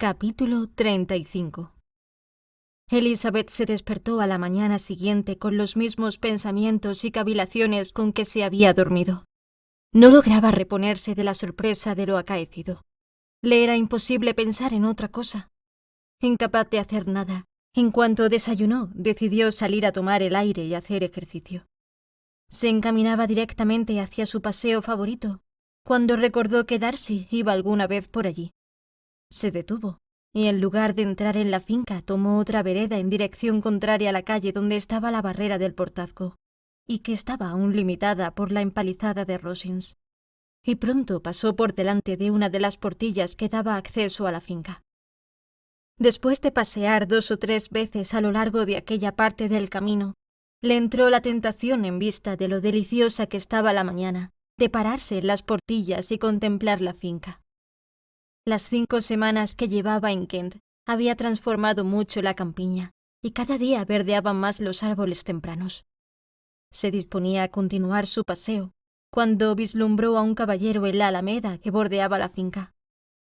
Capítulo 35. Elizabeth se despertó a la mañana siguiente con los mismos pensamientos y cavilaciones con que se había dormido. No lograba reponerse de la sorpresa de lo acaecido. Le era imposible pensar en otra cosa. Incapaz de hacer nada, en cuanto desayunó, decidió salir a tomar el aire y hacer ejercicio. Se encaminaba directamente hacia su paseo favorito, cuando recordó que Darcy iba alguna vez por allí. Se detuvo, y en lugar de entrar en la finca, tomó otra vereda en dirección contraria a la calle donde estaba la barrera del portazgo, y que estaba aún limitada por la empalizada de Rosings. Y pronto pasó por delante de una de las portillas que daba acceso a la finca. Después de pasear 2 o 3 veces a lo largo de aquella parte del camino, le entró la tentación, en vista de lo deliciosa que estaba la mañana, de pararse en las portillas y contemplar la finca. Las 5 semanas que llevaba en Kent había transformado mucho la campiña, y cada día verdeaban más los árboles tempranos. Se disponía a continuar su paseo, cuando vislumbró a un caballero en la alameda que bordeaba la finca.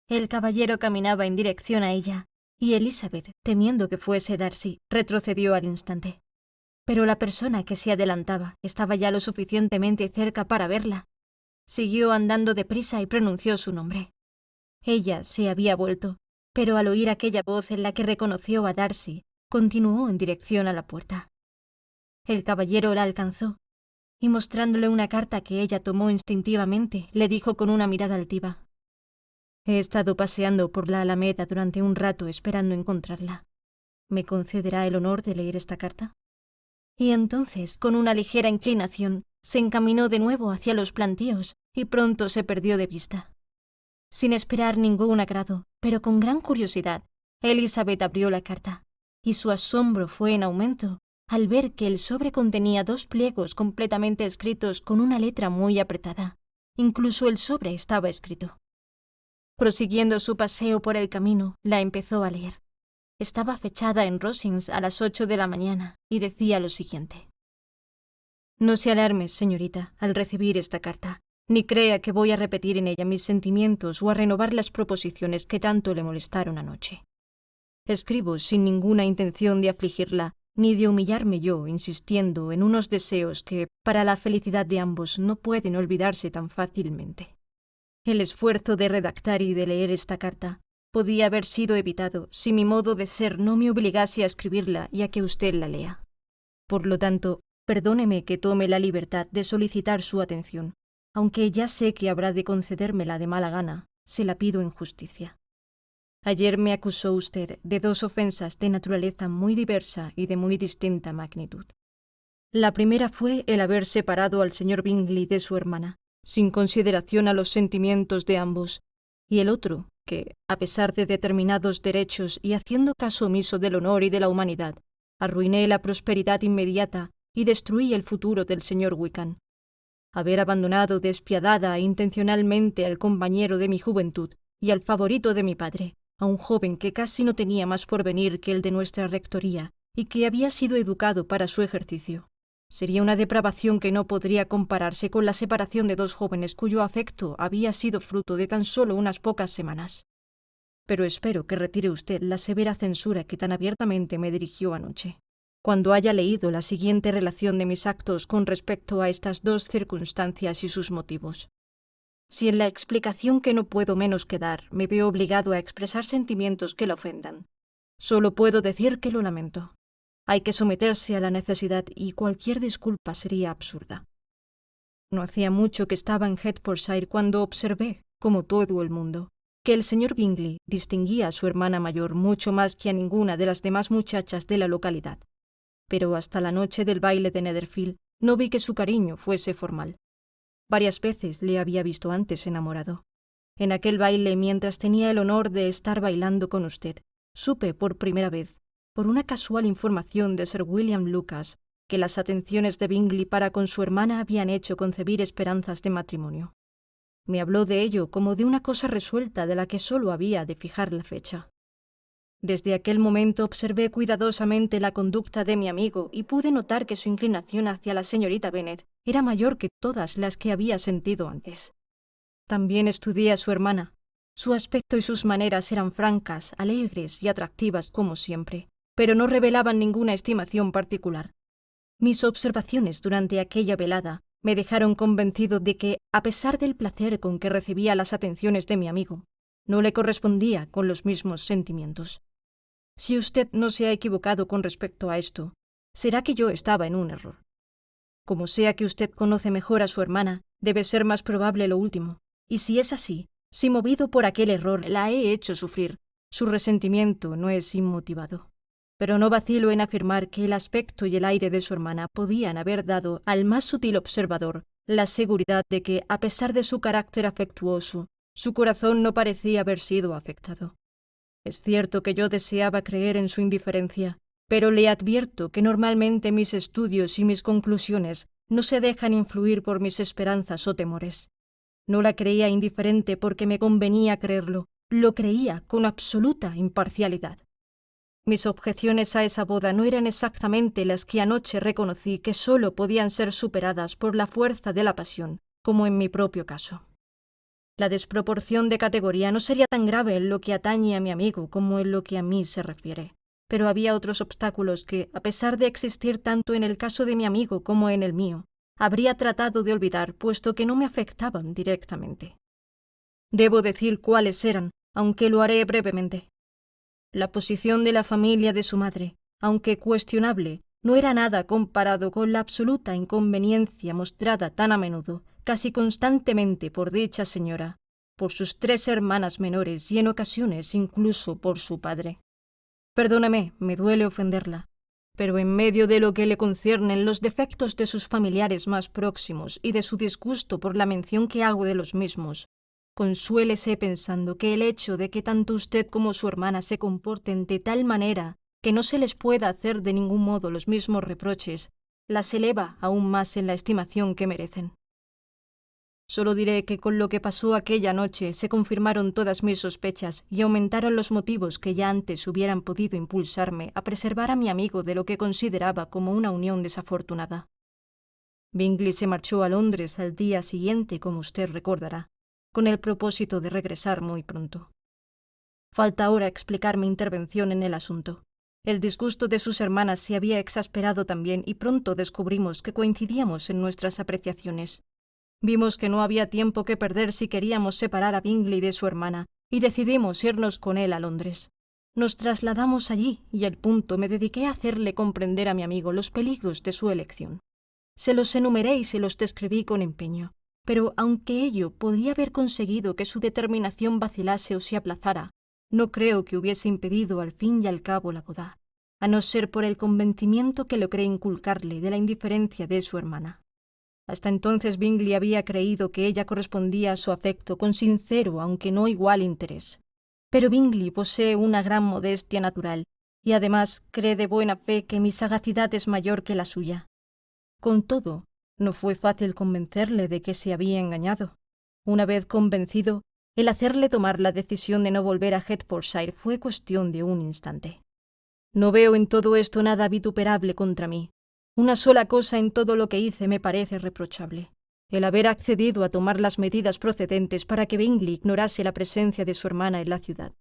El caballero caminaba en dirección a ella, y Elizabeth, temiendo que fuese Darcy, retrocedió al instante. Pero la persona que se adelantaba estaba ya lo suficientemente cerca para verla. Siguió andando deprisa y pronunció su nombre. Ella se había vuelto, pero al oír aquella voz en la que reconoció a Darcy, continuó en dirección a la puerta. El caballero la alcanzó, y mostrándole una carta que ella tomó instintivamente, le dijo con una mirada altiva: «He estado paseando por la alameda durante un rato esperando encontrarla. ¿Me concederá el honor de leer esta carta?». Y entonces, con una ligera inclinación, se encaminó de nuevo hacia los plantíos y pronto se perdió de vista. Sin esperar ningún agrado, pero con gran curiosidad, Elizabeth abrió la carta, y su asombro fue en aumento al ver que el sobre contenía 2 pliegos completamente escritos con una letra muy apretada. Incluso el sobre estaba escrito. Prosiguiendo su paseo por el camino, la empezó a leer. Estaba fechada en Rosings a las 8 de la mañana y decía lo siguiente: «No se alarme, señorita, al recibir esta carta, ni crea que voy a repetir en ella mis sentimientos o a renovar las proposiciones que tanto le molestaron anoche. Escribo sin ninguna intención de afligirla, ni de humillarme yo, insistiendo en unos deseos que, para la felicidad de ambos, no pueden olvidarse tan fácilmente. El esfuerzo de redactar y de leer esta carta podía haber sido evitado si mi modo de ser no me obligase a escribirla y a que usted la lea. Por lo tanto, perdóneme que tome la libertad de solicitar su atención, aunque ya sé que habrá de concedérmela de mala gana, se la pido en justicia. Ayer me acusó usted de 2 ofensas de naturaleza muy diversa y de muy distinta magnitud. La primera fue el haber separado al señor Bingley de su hermana, sin consideración a los sentimientos de ambos, y el otro, que, a pesar de determinados derechos y haciendo caso omiso del honor y de la humanidad, arruiné la prosperidad inmediata y destruí el futuro del señor Wickham. Haber abandonado despiadada e intencionalmente al compañero de mi juventud y al favorito de mi padre, a un joven que casi no tenía más porvenir que el de nuestra rectoría y que había sido educado para su ejercicio. Sería una depravación que no podría compararse con la separación de 2 jóvenes cuyo afecto había sido fruto de tan solo unas pocas semanas. Pero espero que retire usted la severa censura que tan abiertamente me dirigió anoche, cuando haya leído la siguiente relación de mis actos con respecto a estas 2 circunstancias y sus motivos. Si en la explicación que no puedo menos que dar me veo obligado a expresar sentimientos que la ofendan, solo puedo decir que lo lamento. Hay que someterse a la necesidad y cualquier disculpa sería absurda. No hacía mucho que estaba en Hertfordshire cuando observé, como todo el mundo, que el señor Bingley distinguía a su hermana mayor mucho más que a ninguna de las demás muchachas de la localidad. Pero hasta la noche del baile de Netherfield no vi que su cariño fuese formal. Varias veces le había visto antes enamorado. En aquel baile, mientras tenía el honor de estar bailando con usted, supe por primera vez, por una casual información de Sir William Lucas, que las atenciones de Bingley para con su hermana habían hecho concebir esperanzas de matrimonio. Me habló de ello como de una cosa resuelta de la que solo había de fijar la fecha. Desde aquel momento observé cuidadosamente la conducta de mi amigo y pude notar que su inclinación hacia la señorita Bennet era mayor que todas las que había sentido antes. También estudié a su hermana, Su aspecto y sus maneras eran francas, alegres y atractivas como siempre, pero no revelaban ninguna estimación particular. Mis observaciones durante aquella velada me dejaron convencido de que, a pesar del placer con que recibía las atenciones de mi amigo, no le correspondía con los mismos sentimientos. Si usted no se ha equivocado con respecto a esto, será que yo estaba en un error. Como sea que usted conoce mejor a su hermana, debe ser más probable lo último, y si es así, si movido por aquel error la he hecho sufrir, su resentimiento no es inmotivado. Pero no vacilo en afirmar que el aspecto y el aire de su hermana podían haber dado al más sutil observador la seguridad de que, a pesar de su carácter afectuoso, su corazón no parecía haber sido afectado. Es cierto que yo deseaba creer en su indiferencia, pero le advierto que normalmente mis estudios y mis conclusiones no se dejan influir por mis esperanzas o temores. No la creía indiferente porque me convenía creerlo, lo creía con absoluta imparcialidad. Mis objeciones a esa boda no eran exactamente las que anoche reconocí que sólo podían ser superadas por la fuerza de la pasión, como en mi propio caso. La desproporción de categoría no sería tan grave en lo que atañe a mi amigo como en lo que a mí se refiere, pero había otros obstáculos que, a pesar de existir tanto en el caso de mi amigo como en el mío, habría tratado de olvidar, puesto que no me afectaban directamente. Debo decir cuáles eran, aunque lo haré brevemente. La posición de la familia de su madre, aunque cuestionable, no era nada comparado con la absoluta inconveniencia mostrada tan a menudo, casi constantemente por dicha señora, por sus 3 hermanas menores y en ocasiones incluso por su padre. Perdóneme, me duele ofenderla, pero en medio de lo que le conciernen los defectos de sus familiares más próximos y de su disgusto por la mención que hago de los mismos, consuélese pensando que el hecho de que tanto usted como su hermana se comporten de tal manera que no se les pueda hacer de ningún modo los mismos reproches, las eleva aún más en la estimación que merecen. Solo diré que con lo que pasó aquella noche se confirmaron todas mis sospechas y aumentaron los motivos que ya antes hubieran podido impulsarme a preservar a mi amigo de lo que consideraba como una unión desafortunada. Bingley se marchó a Londres al día siguiente, como usted recordará, con el propósito de regresar muy pronto. Falta ahora explicar mi intervención en el asunto. El disgusto de sus hermanas se había exasperado también y pronto descubrimos que coincidíamos en nuestras apreciaciones. Vimos que no había tiempo que perder si queríamos separar a Bingley de su hermana y decidimos irnos con él a Londres. Nos trasladamos allí y al punto me dediqué a hacerle comprender a mi amigo los peligros de su elección. Se los enumeré y se los describí con empeño. Pero aunque ello podría haber conseguido que su determinación vacilase o se aplazara, no creo que hubiese impedido al fin y al cabo la boda, a no ser por el convencimiento que logré inculcarle de la indiferencia de su hermana. Hasta entonces Bingley había creído que ella correspondía a su afecto con sincero, aunque no igual interés. Pero Bingley posee una gran modestia natural, y además cree de buena fe que mi sagacidad es mayor que la suya. Con todo, no fue fácil convencerle de que se había engañado. Una vez convencido, el hacerle tomar la decisión de no volver a Hertfordshire fue cuestión de un instante. No veo en todo esto nada vituperable contra mí. Una sola cosa en todo lo que hice me parece reprochable: el haber accedido a tomar las medidas procedentes para que Bingley ignorase la presencia de su hermana en la ciudad.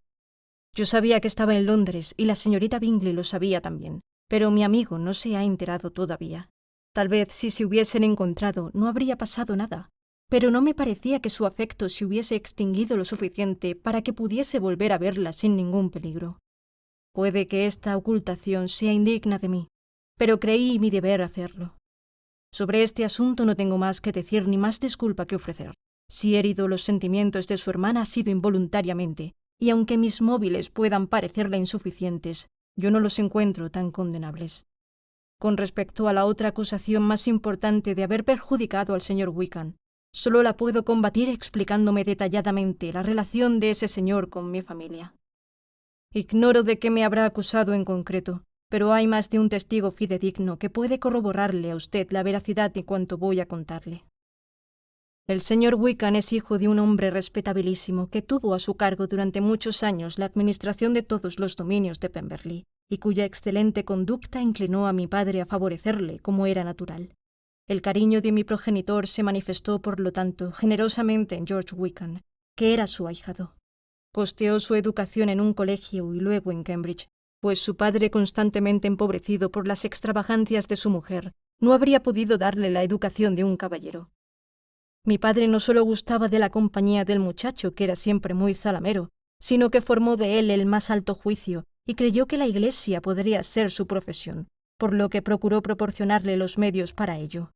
Yo sabía que estaba en Londres y la señorita Bingley lo sabía también, pero mi amigo no se ha enterado todavía. Tal vez si se hubiesen encontrado no habría pasado nada, pero no me parecía que su afecto se hubiese extinguido lo suficiente para que pudiese volver a verla sin ningún peligro. Puede que esta ocultación sea indigna de mí, pero creí mi deber hacerlo. Sobre este asunto no tengo más que decir ni más disculpa que ofrecer. Si he herido los sentimientos de su hermana ha sido involuntariamente, y aunque mis móviles puedan parecerle insuficientes, yo no los encuentro tan condenables. Con respecto a la otra acusación más importante de haber perjudicado al señor Wickham, solo la puedo combatir explicándome detalladamente la relación de ese señor con mi familia. Ignoro de qué me habrá acusado en concreto, pero hay más de un testigo fidedigno que puede corroborarle a usted la veracidad de cuanto voy a contarle. El señor Wickham es hijo de un hombre respetabilísimo que tuvo a su cargo durante muchos años la administración de todos los dominios de Pemberley, y cuya excelente conducta inclinó a mi padre a favorecerle, como era natural. El cariño de mi progenitor se manifestó, por lo tanto, generosamente en George Wickham, que era su ahijado. Costeó su educación en un colegio y luego en Cambridge, pues su padre, constantemente empobrecido por las extravagancias de su mujer, no habría podido darle la educación de un caballero. Mi padre no solo gustaba de la compañía del muchacho, que era siempre muy zalamero, sino que formó de él el más alto juicio y creyó que la Iglesia podría ser su profesión, por lo que procuró proporcionarle los medios para ello.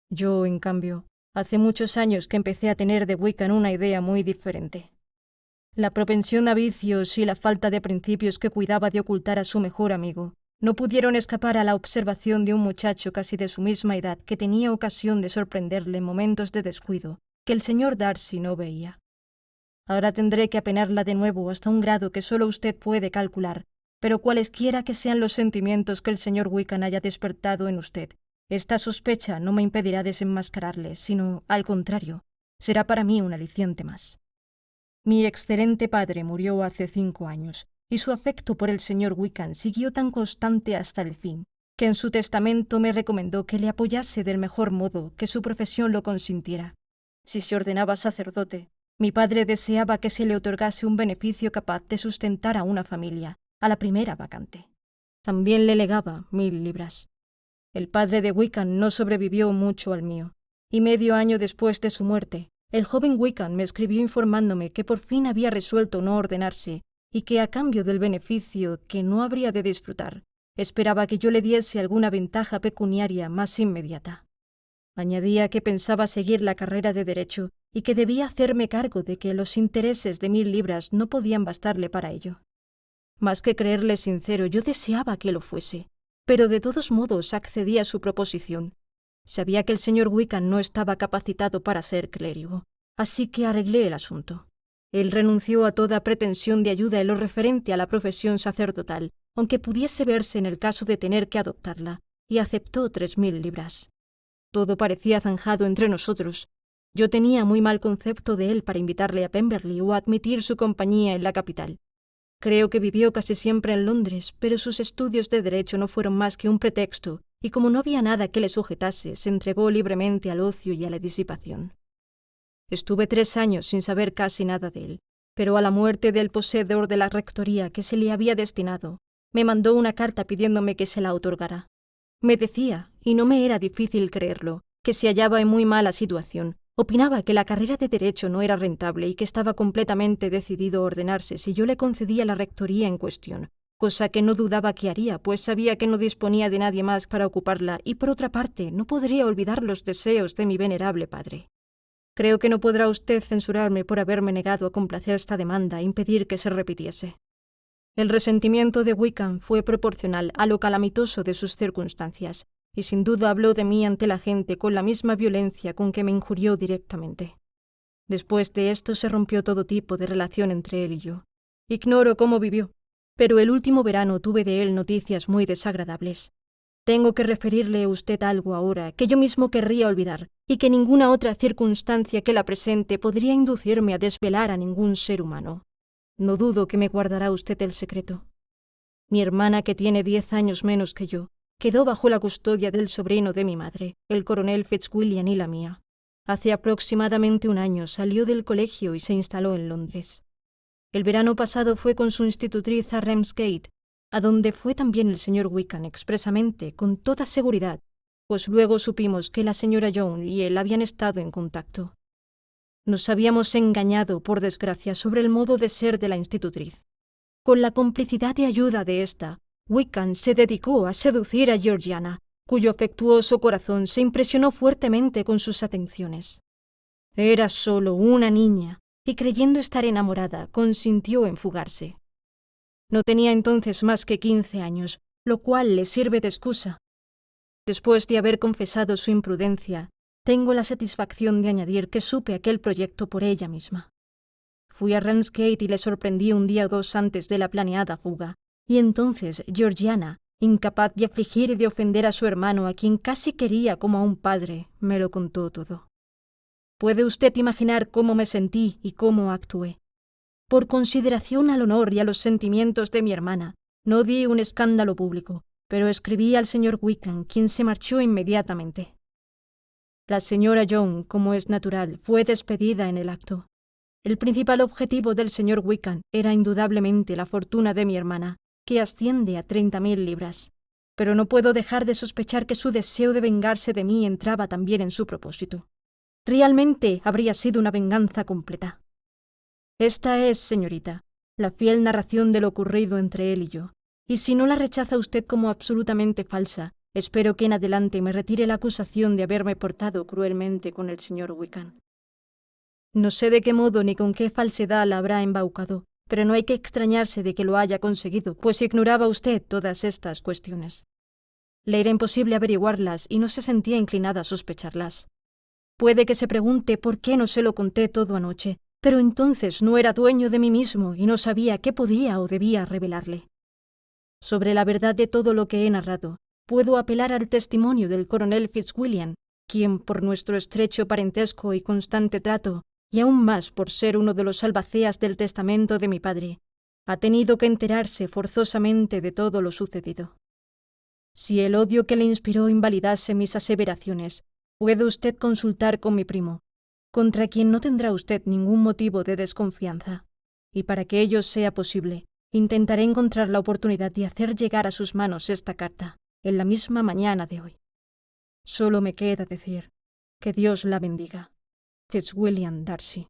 Yo, en cambio, hace muchos años que empecé a tener de Wickham una idea muy diferente. La propensión a vicios y la falta de principios que cuidaba de ocultar a su mejor amigo no pudieron escapar a la observación de un muchacho casi de su misma edad que tenía ocasión de sorprenderle en momentos de descuido que el señor Darcy no veía. Ahora tendré que apenarla de nuevo hasta un grado que solo usted puede calcular, pero cualesquiera que sean los sentimientos que el señor Wickham haya despertado en usted, esta sospecha no me impedirá desenmascararle, sino, al contrario, será para mí un aliciente más. Mi excelente padre murió hace 5 años, y su afecto por el señor Wickham siguió tan constante hasta el fin, que en su testamento me recomendó que le apoyase del mejor modo que su profesión lo consintiera. Si se ordenaba sacerdote, mi padre deseaba que se le otorgase un beneficio capaz de sustentar a una familia, a la primera vacante. También le legaba 1000 libras. El padre de Wickham no sobrevivió mucho al mío, y medio año después de su muerte, el joven Wickham me escribió informándome que por fin había resuelto no ordenarse y que, a cambio del beneficio que no habría de disfrutar, esperaba que yo le diese alguna ventaja pecuniaria más inmediata. Añadía que pensaba seguir la carrera de Derecho y que debía hacerme cargo de que los intereses de 1000 libras no podían bastarle para ello. Más que creerle sincero, yo deseaba que lo fuese, pero de todos modos accedí a su proposición. Sabía que el señor Wickham no estaba capacitado para ser clérigo, así que arreglé el asunto. Él renunció a toda pretensión de ayuda en lo referente a la profesión sacerdotal, aunque pudiese verse en el caso de tener que adoptarla, y aceptó 3000 libras. Todo parecía zanjado entre nosotros. Yo tenía muy mal concepto de él para invitarle a Pemberley o a admitir su compañía en la capital. Creo que vivió casi siempre en Londres, pero sus estudios de derecho no fueron más que un pretexto, y como no había nada que le sujetase, se entregó libremente al ocio y a la disipación. Estuve 3 años sin saber casi nada de él, pero a la muerte del poseedor de la rectoría que se le había destinado, me mandó una carta pidiéndome que se la otorgara. Me decía, y no me era difícil creerlo, que se hallaba en muy mala situación. Opinaba que la carrera de Derecho no era rentable y que estaba completamente decidido a ordenarse si yo le concedía la rectoría en cuestión, cosa que no dudaba que haría, pues sabía que no disponía de nadie más para ocuparla y, por otra parte, no podría olvidar los deseos de mi venerable padre. Creo que no podrá usted censurarme por haberme negado a complacer esta demanda e impedir que se repitiese. El resentimiento de Wickham fue proporcional a lo calamitoso de sus circunstancias, y sin duda habló de mí ante la gente con la misma violencia con que me injurió directamente. Después de esto se rompió todo tipo de relación entre él y yo. Ignoro cómo vivió, pero el último verano tuve de él noticias muy desagradables. Tengo que referirle a usted algo ahora que yo mismo querría olvidar, y que ninguna otra circunstancia que la presente podría inducirme a desvelar a ningún ser humano. No dudo que me guardará usted el secreto. Mi hermana, que tiene 10 años menos que yo, quedó bajo la custodia del sobrino de mi madre, el coronel Fitzwilliam, y la mía. Hace aproximadamente 1 año salió del colegio y se instaló en Londres. El verano pasado fue con su institutriz a Ramsgate, a donde fue también el señor Wickham expresamente, con toda seguridad, pues luego supimos que la señora Young y él habían estado en contacto. Nos habíamos engañado, por desgracia, sobre el modo de ser de la institutriz. Con la complicidad y ayuda de ésta, Wickham se dedicó a seducir a Georgiana, cuyo afectuoso corazón se impresionó fuertemente con sus atenciones. Era solo una niña, y creyendo estar enamorada, consintió en fugarse. No tenía entonces más que 15 años, lo cual le sirve de excusa. Después de haber confesado su imprudencia, tengo la satisfacción de añadir que supe aquel proyecto por ella misma. Fui a Ramsgate y le sorprendí un día o 2 antes de la planeada fuga, y entonces Georgiana, incapaz de afligir y de ofender a su hermano, a quien casi quería como a un padre, me lo contó todo. Puede usted imaginar cómo me sentí y cómo actué. Por consideración al honor y a los sentimientos de mi hermana, no di un escándalo público, pero escribí al señor Wickham, quien se marchó inmediatamente. La señora Young, como es natural, fue despedida en el acto. El principal objetivo del señor Wickham era indudablemente la fortuna de mi hermana, que asciende a 30.000 libras. Pero no puedo dejar de sospechar que su deseo de vengarse de mí entraba también en su propósito. Realmente habría sido una venganza completa. Esta es, señorita, la fiel narración de lo ocurrido entre él y yo, y si no la rechaza usted como absolutamente falsa, espero que en adelante me retire la acusación de haberme portado cruelmente con el señor Wickham. No sé de qué modo ni con qué falsedad la habrá embaucado, pero no hay que extrañarse de que lo haya conseguido, pues ignoraba usted todas estas cuestiones. Le era imposible averiguarlas y no se sentía inclinada a sospecharlas. Puede que se pregunte por qué no se lo conté todo anoche, pero entonces no era dueño de mí mismo y no sabía qué podía o debía revelarle. Sobre la verdad de todo lo que he narrado, puedo apelar al testimonio del coronel Fitzwilliam, quien, por nuestro estrecho parentesco y constante trato, y aún más por ser uno de los albaceas del testamento de mi padre, ha tenido que enterarse forzosamente de todo lo sucedido. Si el odio que le inspiró invalidase mis aseveraciones, puede usted consultar con mi primo, contra quien no tendrá usted ningún motivo de desconfianza. Y para que ello sea posible, intentaré encontrar la oportunidad de hacer llegar a sus manos esta carta, en la misma mañana de hoy. Solo me queda decir que Dios la bendiga. Fitzwilliam Darcy.